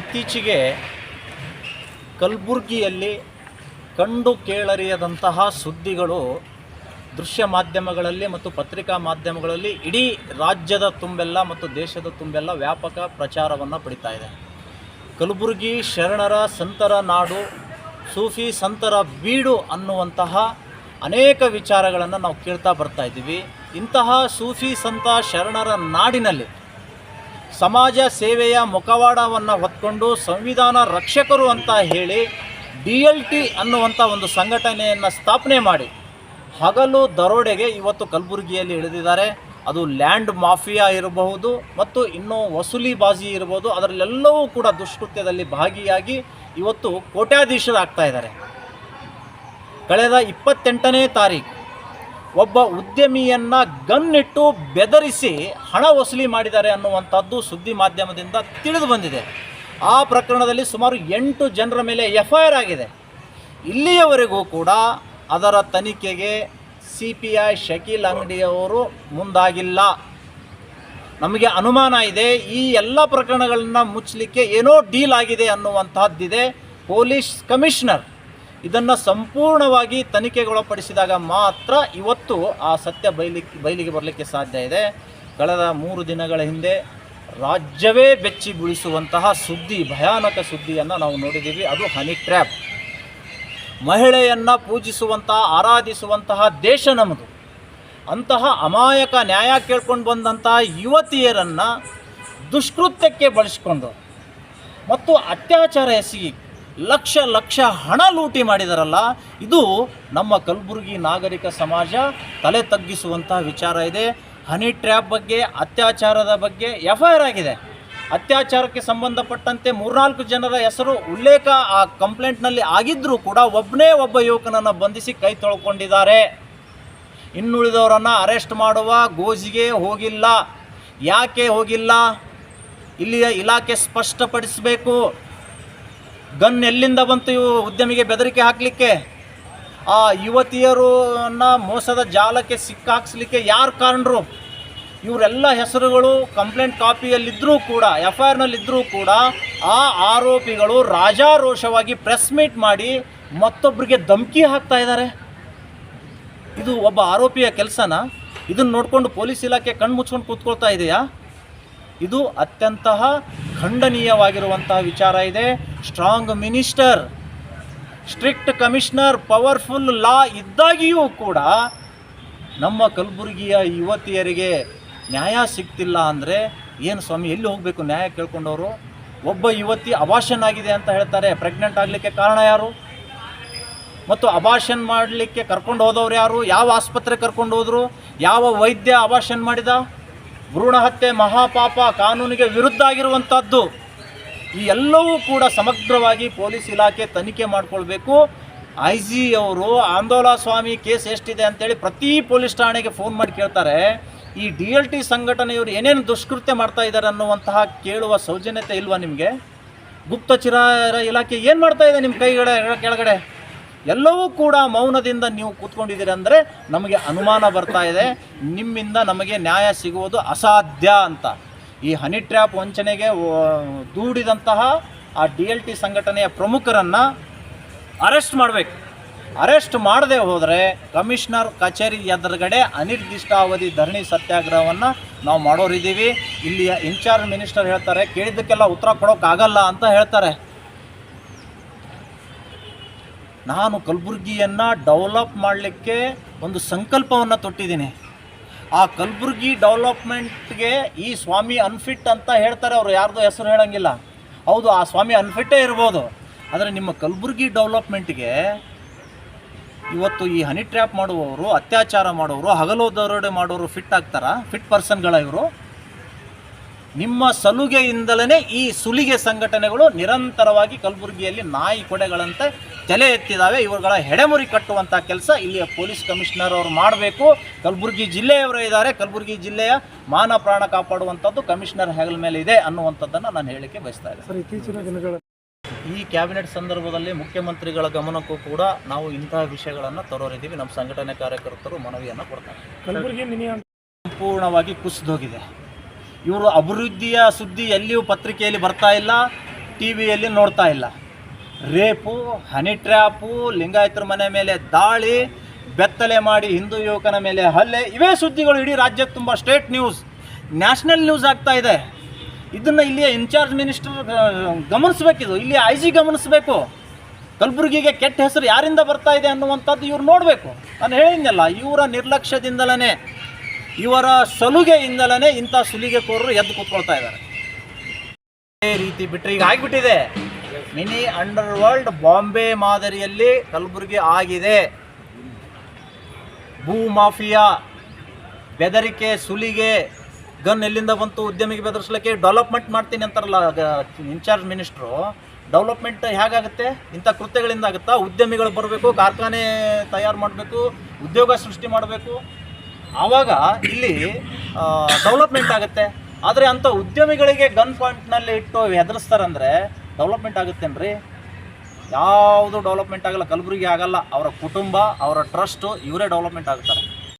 ಇತ್ತೀಚೆಗೆ ಕಲಬುರಗಿಯಲ್ಲಿ ಕಂಡು ಕೇಳರಿಯದಂತಹ ಸುದ್ದಿಗಳು ದೃಶ್ಯ ಮಾಧ್ಯಮಗಳಲ್ಲಿ ಮತ್ತು ಪತ್ರಿಕಾ ಮಾಧ್ಯಮಗಳಲ್ಲಿ ಇಡೀ ರಾಜ್ಯದ ತುಂಬೆಲ್ಲ ಮತ್ತು ದೇಶದ ತುಂಬೆಲ್ಲ ವ್ಯಾಪಕ ಪ್ರಚಾರವನ್ನು ಪಡಿತಾ ಇದೆ. ಕಲಬುರಗಿ ಶರಣರ ಸಂತರ ನಾಡು, ಸೂಫಿ ಸಂತರ ಬೀಡು ಅನ್ನುವಂತಹ ಅನೇಕ ವಿಚಾರಗಳನ್ನು ನಾವು ಕೇಳ್ತಾ ಬರ್ತಾ ಇದ್ದೀವಿ. ಇಂತಹ ಸೂಫಿ ಸಂತ ಶರಣರ ನಾಡಿನಲ್ಲಿ ಸಮಾಜ ಸೇವೆಯ ಮುಖವಾಡವನ್ನು ಹೊತ್ಕೊಂಡು ಸಂವಿಧಾನ ರಕ್ಷಕರು ಅಂತ ಹೇಳಿ DLT ಅನ್ನುವಂಥ ಒಂದು ಸಂಘಟನೆಯನ್ನು ಸ್ಥಾಪನೆ ಮಾಡಿ ಹಗಲು ದರೋಡೆಗೆ ಇವತ್ತು ಕಲಬುರಗಿಯಲ್ಲಿ ಇಳಿದಿದ್ದಾರೆ. ಅದು ಲ್ಯಾಂಡ್ ಮಾಫಿಯಾ ಇರಬಹುದು ಮತ್ತು ಇನ್ನೂ ವಸೂಲಿಬಾಜಿ ಇರಬಹುದು, ಅದರಲ್ಲೆಲ್ಲವೂ ಕೂಡ ದುಷ್ಕೃತ್ಯದಲ್ಲಿ ಭಾಗಿಯಾಗಿ ಇವತ್ತು ಕೋಟ್ಯಾಧೀಶರಾಗ್ತಾ ಇದ್ದಾರೆ. ಕಳೆದ 28ನೇ ತಾರೀಕು ಒಬ್ಬ ಉದ್ಯಮಿಯನ್ನು ಗನ್ನಿಟ್ಟು ಬೆದರಿಸಿ ಹಣ ವಸೂಲಿ ಮಾಡಿದ್ದಾರೆ ಅನ್ನುವಂಥದ್ದು ಸುದ್ದಿ ಮಾಧ್ಯಮದಿಂದ ತಿಳಿದು ಬಂದಿದೆ. ಆ ಪ್ರಕರಣದಲ್ಲಿ ಸುಮಾರು 8 ಜನರ ಮೇಲೆ FIR ಆಗಿದೆ. ಇಲ್ಲಿಯವರೆಗೂ ಕೂಡ ಅದರ ತನಿಖೆಗೆ CPI ಶಕೀಲ್ ಅಂಗಡಿಯವರು ಮುಂದಾಗಿಲ್ಲ. ನಮಗೆ ಅನುಮಾನ ಇದೆ, ಈ ಎಲ್ಲ ಪ್ರಕರಣಗಳನ್ನು ಮುಚ್ಚಲಿಕ್ಕೆ ಏನೋ ಡೀಲ್ ಆಗಿದೆ ಅನ್ನುವಂತಹದ್ದಿದೆ. ಪೊಲೀಸ್ ಕಮಿಷನರ್ ಇದನ್ನು ಸಂಪೂರ್ಣವಾಗಿ ತನಿಖೆಗೊಳಪಡಿಸಿದಾಗ ಮಾತ್ರ ಇವತ್ತು ಆ ಸತ್ಯ ಬಯಲಿಗೆ ಬರಲಿಕ್ಕೆ ಸಾಧ್ಯ ಇದೆ. ಕಳೆದ 3 ದಿನಗಳ ಹಿಂದೆ ರಾಜ್ಯವೇ ಬೆಚ್ಚಿ ಬೀಳಿಸುವಂತಹ ಸುದ್ದಿ, ಭಯಾನಕ ಸುದ್ದಿಯನ್ನು ನಾವು ನೋಡಿದ್ದೀವಿ. ಅದು ಹನಿ ಟ್ರ್ಯಾಪ್. ಮಹಿಳೆಯನ್ನು ಪೂಜಿಸುವಂತಹ, ಆರಾಧಿಸುವಂತಹ ದೇಶ ನಮ್ಮದು. ಅಂತಹ ಅಮಾಯಕ ನ್ಯಾಯ ಕೇಳ್ಕೊಂಡು ಬಂದಂತಹ ಯುವತಿಯರನ್ನು ದುಷ್ಕೃತ್ಯಕ್ಕೆ ಬಳಸಿಕೊಂಡು ಮತ್ತು ಅತ್ಯಾಚಾರ ಎಸಗಿ ಲಕ್ಷ ಲಕ್ಷ ಹಣ ಲೂಟಿ ಮಾಡಿದಾರಲ್ಲ, ಇದು ನಮ್ಮ ಕಲಬುರಗಿ ನಾಗರಿಕ ಸಮಾಜ ತಲೆ ತಗ್ಗಿಸುವಂತಹ ವಿಚಾರ ಇದೆ. ಹನಿ ಟ್ರ್ಯಾಪ್ ಬಗ್ಗೆ, ಅತ್ಯಾಚಾರದ ಬಗ್ಗೆ FIR ಆಗಿದೆ. ಅತ್ಯಾಚಾರಕ್ಕೆ ಸಂಬಂಧಪಟ್ಟಂತೆ 3-4 ಜನರ ಹೆಸರು ಉಲ್ಲೇಖ ಆ ಕಂಪ್ಲೇಂಟ್ನಲ್ಲಿ ಆಗಿದ್ದರೂ ಕೂಡ ಒಬ್ಬ ಯುವಕನನ್ನು ಬಂಧಿಸಿ ಕೈ ತೊಳ್ಕೊಂಡಿದ್ದಾರೆ. ಇನ್ನುಳಿದವರನ್ನು ಅರೆಸ್ಟ್ ಮಾಡುವ ಗೋಜಿಗೆ ಹೋಗಿಲ್ಲ. ಯಾಕೆ ಹೋಗಿಲ್ಲ? ಇಲ್ಲಿಯ ಇಲಾಖೆ ಸ್ಪಷ್ಟಪಡಿಸಬೇಕು. ಗನ್ ಎಲ್ಲಿಂದ ಬಂತು ಉದ್ಯಮಿಗೆ ಬೆದರಿಕೆ ಹಾಕಲಿಕ್ಕೆ? ಆ ಯುವತಿಯರನ್ನು ಮೋಸದ ಜಾಲಕ್ಕೆ ಸಿಕ್ಕಾಕ್ಸಲಿಕ್ಕೆ ಯಾರು ಕಾರಣರು? ಇವರೆಲ್ಲ ಹೆಸರುಗಳು ಕಂಪ್ಲೇಂಟ್ ಕಾಪಿಯಲ್ಲಿದ್ದರೂ ಕೂಡ, FIRನಲ್ಲಿದ್ದರೂ ಕೂಡ ಆ ಆರೋಪಿಗಳು ರಾಜಾರೋಷವಾಗಿ ಪ್ರೆಸ್ ಮೀಟ್ ಮಾಡಿ ಮತ್ತೊಬ್ಬರಿಗೆ ಧಮಕಿ ಹಾಕ್ತಾ ಇದ್ದಾರೆ. ಇದು ಒಬ್ಬ ಆರೋಪಿಯ ಕೆಲಸನ? ಇದನ್ನು ನೋಡಿಕೊಂಡು ಪೊಲೀಸ್ ಇಲಾಖೆ ಕಣ್ಣು ಮುಚ್ಕೊಂಡು ಕೂತ್ಕೊಳ್ತಾ ಇದೆಯಾ? ಇದು ಅತ್ಯಂತ ಖಂಡನೀಯವಾಗಿರುವಂತಹ ವಿಚಾರ ಇದೆ. Strong minister, strict commissioner, powerful law ಇದ್ದಾಗಿಯೂ ಕೂಡ ನಮ್ಮ ಕಲಬುರಗಿಯ ಯುವತಿಯರಿಗೆ ನ್ಯಾಯ ಸಿಗ್ತಿಲ್ಲ ಅಂದರೆ ಏನು ಸ್ವಾಮಿ, ಎಲ್ಲಿ ಹೋಗಬೇಕು ನ್ಯಾಯ ಕೇಳ್ಕೊಂಡವರು? ಒಬ್ಬ ಯುವತಿ ಅಬಾರ್ಷನ್ ಆಗಿದೆ ಅಂತ ಹೇಳ್ತಾರೆ. ಪ್ರೆಗ್ನೆಂಟ್ ಆಗಲಿಕ್ಕೆ ಕಾರಣ ಯಾರು? ಮತ್ತು ಅಬಾರ್ಷನ್ ಮಾಡಲಿಕ್ಕೆ ಕರ್ಕೊಂಡು ಹೋದವ್ರು ಯಾರು? ಯಾವ ಆಸ್ಪತ್ರೆ ಕರ್ಕೊಂಡು ಹೋದರು? ಯಾವ ವೈದ್ಯ ಅಬಾರ್ಷನ್ ಮಾಡಿದ? ಭ್ರೂಣ ಹತ್ಯೆ ಮಹಾಪಾಪ, ಕಾನೂನಿಗೆ ವಿರುದ್ಧ ಆಗಿರುವಂಥದ್ದು. ಈ ಎಲ್ಲವೂ ಕೂಡ ಸಮಗ್ರವಾಗಿ ಪೊಲೀಸ್ ಇಲಾಖೆ ತನಿಖೆ ಮಾಡಿಕೊಳ್ಬೇಕು. IG ಅವರು ಆಂದೋಲ ಸ್ವಾಮಿ ಕೇಸ್ ಎಷ್ಟಿದೆ ಅಂತೇಳಿ ಪ್ರತಿ ಪೊಲೀಸ್ ಠಾಣೆಗೆ ಫೋನ್ ಮಾಡಿ ಕೇಳ್ತಾರೆ. ಈ DLT ಸಂಘಟನೆಯವರು ಏನೇನು ದುಷ್ಕೃತ್ಯ ಮಾಡ್ತಾ ಇದ್ದಾರೆ ಅನ್ನುವಂತಹ ಕೇಳುವ ಸೌಜನ್ಯತೆ ಇಲ್ವಾ ನಿಮಗೆ? ಗುಪ್ತಚರ ಇಲಾಖೆ ಏನು ಮಾಡ್ತಾ ಇದೆ ನಿಮ್ಮ ಕೆಳಗಡೆ? ಎಲ್ಲವೂ ಕೂಡ ಮೌನದಿಂದ ನೀವು ಕೂತ್ಕೊಂಡಿದ್ದೀರಿ ಅಂದರೆ ನಮಗೆ ಅನುಮಾನ ಬರ್ತಾ ಇದೆ, ನಿಮ್ಮಿಂದ ನಮಗೆ ನ್ಯಾಯ ಸಿಗುವುದು ಅಸಾಧ್ಯ ಅಂತ. ಈ ಹನಿ ಟ್ರ್ಯಾಪ್ ವಂಚನೆಗೆ ದೂಡಿದಂತಹ ಆ DLT ಸಂಘಟನೆಯ ಪ್ರಮುಖರನ್ನು ಅರೆಸ್ಟ್ ಮಾಡಬೇಕು. ಅರೆಸ್ಟ್ ಮಾಡದೆ ಹೋದರೆ ಕಮಿಷನರ್ ಕಚೇರಿ ಎದುರುಗಡೆ ಅನಿರ್ದಿಷ್ಟಾವಧಿ ಧರಣಿ ಸತ್ಯಾಗ್ರಹವನ್ನು ನಾವು ಮಾಡೋರಿದ್ದೀವಿ. ಇಲ್ಲಿಯ ಇನ್ಚಾರ್ಜ್ ಮಿನಿಸ್ಟರ್ ಹೇಳ್ತಾರೆ, ಕೇಳಿದ್ದಕ್ಕೆಲ್ಲ ಉತ್ತರ ಕೊಡೋಕ್ಕಾಗಲ್ಲ ಅಂತ ಹೇಳ್ತಾರೆ. ನಾನು ಕಲಬುರಗಿಯನ್ನು ಡೆವಲಪ್ ಮಾಡಲಿಕ್ಕೆ ಒಂದು ಸಂಕಲ್ಪವನ್ನು ತೊಟ್ಟಿದ್ದೀನಿ. ಆ ಕಲಬುರಗಿ ಡೆವಲಪ್ಮೆಂಟ್ಗೆ ಈ ಸ್ವಾಮಿ ಅನ್ಫಿಟ್ ಅಂತ ಹೇಳ್ತಾರೆ, ಅವರು ಯಾರ್ದು ಹೆಸರು ಹೇಳೋಂಗಿಲ್ಲ. ಹೌದು, ಆ ಸ್ವಾಮಿ ಅನ್ಫಿಟ್ಟೇ ಇರ್ಬೋದು, ಆದರೆ ನಿಮ್ಮ ಕಲಬುರಗಿ ಡೆವಲಪ್ಮೆಂಟ್ಗೆ ಇವತ್ತು ಈ ಹನಿ ಟ್ರ್ಯಾಪ್ ಮಾಡುವವರು, ಅತ್ಯಾಚಾರ ಮಾಡುವವರು, ಹಗಲು ದರೋಡೆ ಮಾಡೋರು ಫಿಟ್ ಆಗ್ತಾರಾ? ಫಿಟ್ ಪರ್ಸನ್ಗಳ ಇವರು? ನಿಮ್ಮ ಸಲುಗೆಯಿಂದಲೇ ಈ ಸುಲಿಗೆ ಸಂಘಟನೆಗಳು ನಿರಂತರವಾಗಿ ಕಲಬುರಗಿಯಲ್ಲಿ ನಾಯಿ ಕೊಡೆಗಳಂತೆ ತಲೆ ಎತ್ತಿದ್ದಾವೆ. ಇವುಗಳ ಹೆಡೆಮುರಿ ಕಟ್ಟುವಂಥ ಕೆಲಸ ಇಲ್ಲಿಯ ಪೊಲೀಸ್ ಕಮಿಷನರ್ ಅವರು ಮಾಡಬೇಕು. ಕಲಬುರಗಿ ಜಿಲ್ಲೆಯವರೇ ಇದ್ದಾರೆ, ಕಲಬುರಗಿ ಜಿಲ್ಲೆಯ ಮಾನ ಪ್ರಾಣ ಕಾಪಾಡುವಂಥದ್ದು ಕಮಿಷನರ್ ಹೆಗಲ ಮೇಲೆ ಇದೆ ಅನ್ನುವಂಥದ್ದನ್ನು ನಾನು ಹೇಳಲಿಕ್ಕೆ ಬಯಸ್ತಾ ಇದ್ದೇನೆ. ಸರ್, ಇತ್ತೀಚಿನ ದಿನಗಳ ಈ ಕ್ಯಾಬಿನೆಟ್ ಸಂದರ್ಭದಲ್ಲಿ ಮುಖ್ಯಮಂತ್ರಿಗಳ ಗಮನಕ್ಕೂ ಕೂಡ ನಾವು ಇಂತಹ ವಿಷಯಗಳನ್ನು ತರೋರಿದ್ದೀವಿ. ನಮ್ಮ ಸಂಘಟನೆ ಕಾರ್ಯಕರ್ತರು ಮನವಿಯನ್ನು ಕೊಡ್ತಾರೆ. ಕಲಬುರಗಿ ಮಿನಿ ಸಂಪೂರ್ಣವಾಗಿ ಕುಸಿದೋಗಿದೆ. ಇವರು ಅಭಿವೃದ್ಧಿಯ ಸುದ್ದಿ ಎಲ್ಲಿಯೂ ಪತ್ರಿಕೆಯಲ್ಲಿ ಬರ್ತಾ ಇಲ್ಲ. ಟಿ ವಿಯಲ್ಲಿ ನೋಡ್ತಾ ಇಲ್ಲ. ರೇಪು, ಹನಿ ಟ್ರ್ಯಾಪು, ಲಿಂಗಾಯತರ ಮನೆ ಮೇಲೆ ದಾಳಿ, ಬೆತ್ತಲೆ ಮಾಡಿ ಹಿಂದೂ ಯುವಕನ ಮೇಲೆ ಹಲ್ಲೆ, ಇವೇ ಸುದ್ದಿಗಳು ಇಡೀ ರಾಜ್ಯಕ್ಕೆ ತುಂಬ ಸ್ಟೇಟ್ ನ್ಯೂಸ್, ನ್ಯಾಷನಲ್ ನ್ಯೂಸ್ ಆಗ್ತಾ ಇದೆ. ಇದನ್ನು ಇಲ್ಲಿಯ ಇನ್ಚಾರ್ಜ್ ಮಿನಿಸ್ಟರ್ ಗಮನಿಸಬೇಕಿದು, ಇಲ್ಲಿ ಐ ಜಿ ಗಮನಿಸಬೇಕು. ಕಲಬುರಗಿಗೆ ಕೆಟ್ಟ ಹೆಸರು ಯಾರಿಂದ ಬರ್ತಾ ಇದೆ ಅನ್ನುವಂಥದ್ದು ಇವ್ರು ನೋಡಬೇಕು. ನಾನು ಹೇಳಿದ್ನಲ್ಲ, ಇವರ ನಿರ್ಲಕ್ಷ್ಯದಿಂದಲೇ, ಇವರ ಸಲುಗೆಯಿಂದಲೇ ಇಂಥ ಸುಲಿಗೆಕೋರರು ಎದ್ದು ಕೂತ್ಕೊಳ್ತಾ ಇದ್ದಾರೆ. ಅದೇ ರೀತಿ ಬಿಟ್ಟರೆ ಈಗ ಆಗಿಬಿಟ್ಟಿದೆ, ಮಿನಿ ಅಂಡರ್ ವರ್ಲ್ಡ್ ಬಾಂಬೆ ಮಾದರಿಯಲ್ಲಿ ಕಲಬುರಗಿ ಆಗಿದೆ. ಭೂ ಮಾಫಿಯಾ, ಬೆದರಿಕೆ, ಸುಲಿಗೆ, ಗನ್ ಎಲ್ಲಿಂದ ಬಂತು, ಉದ್ಯಮಿಗೆ ಬೆದರಿಸಲಿಕ್ಕೆ ಡೆವಲಪ್ಮೆಂಟ್ ಮಾಡ್ತೀನಿ ಅಂತಾರಲ್ಲ ಇನ್ಚಾರ್ಜ್ ಮಿನಿಸ್ಟ್ರು. ಡೆವಲಪ್ಮೆಂಟ್ ಹೇಗಾಗುತ್ತೆ? ಇಂಥ ಕೃತ್ಯಗಳಿಂದ ಆಗುತ್ತಾ? ಉದ್ಯಮಿಗಳು ಬರಬೇಕು, ಕಾರ್ಖಾನೆ ತಯಾರು ಮಾಡಬೇಕು, ಉದ್ಯೋಗ ಸೃಷ್ಟಿ ಮಾಡಬೇಕು, ಆವಾಗ ಇಲ್ಲಿ ಡೆವಲಪ್ಮೆಂಟ್ ಆಗುತ್ತೆ. ಆದರೆ ಅಂಥ ಉದ್ಯಮಿಗಳಿಗೆ ಗನ್ ಪಾಯಿಂಟ್ನಲ್ಲಿ ಇಟ್ಟು ಹೆದರಿಸ್ತಾರಂದರೆ ಡೆವಲಪ್ಮೆಂಟ್ ಆಗುತ್ತೇನ್ರಿ? ಯಾವುದು ಡೆವಲಪ್ಮೆಂಟ್ ಆಗಲ್ಲ, ಕಲಬುರಗಿ ಆಗಲ್ಲ. ಅವರ ಕುಟುಂಬ, ಅವರ ಟ್ರಸ್ಟು, ಇವರೇ ಡೆವಲಪ್ಮೆಂಟ್ ಆಗ್ತಾರೆ.